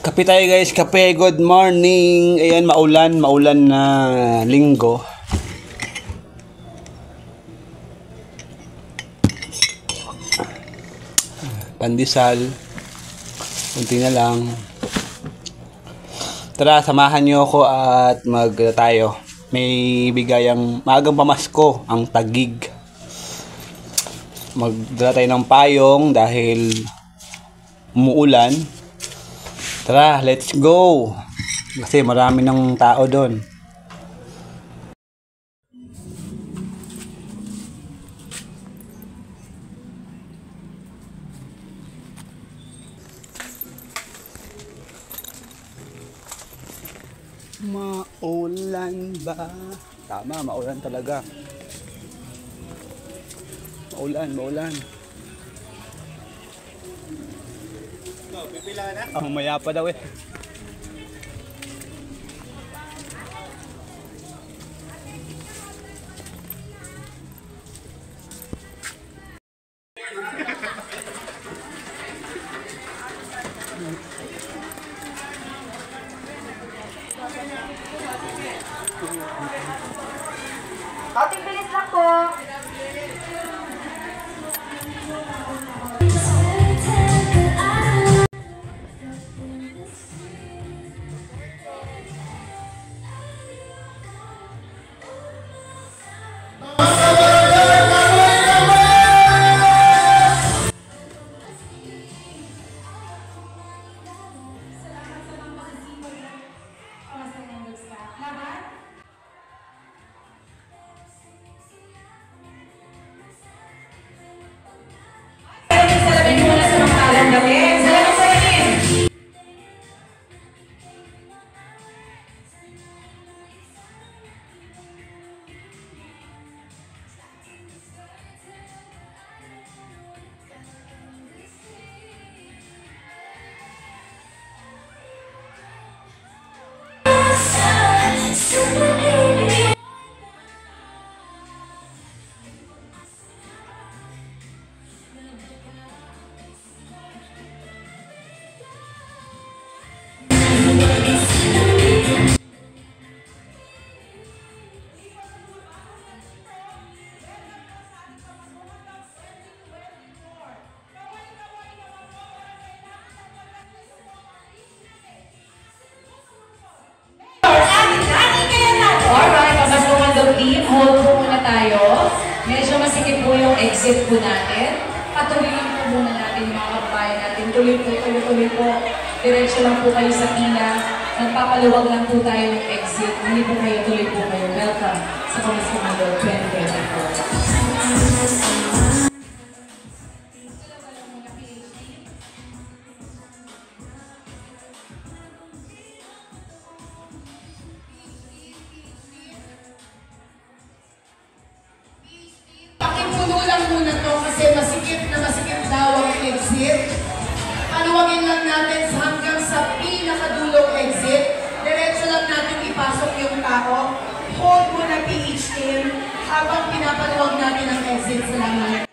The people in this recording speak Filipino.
Kape tayo guys, kape, good morning. Ayan, maulan na linggo. Pandesal. Kunti na lang. Tara, samahan niyo ako at tayo. May bigayang maagang pamasko ang Taguig. Magdala tayo ng payong dahil umuulan. Tara, let's go! Kasi marami ng tao doon. Maulan ba? Tama, maulan talaga. Maulan. Pipila na? Mamaya pa daw eh. Kauting bilis lang po. Hold po muna tayo. Medyo masikip po yung exit po natin. Patuloy lang po muna natin yung mga kabayan natin. Tuloy po. Diretso lang po kayo sa pila. Nagpapaluwag lang po tayo ng exit. Hindi po kayo, tuloy po kayo. Welcome sa Pamaskimando 2024. Pakipuno lang muna to kasi masikip daw ang exit. Paluwagin lang natin hanggang sa pinakadulong exit. Diretso lang natin ipasok yung tao. Hold muna PH team habang pinapaluwag natin ang exit. Salamat.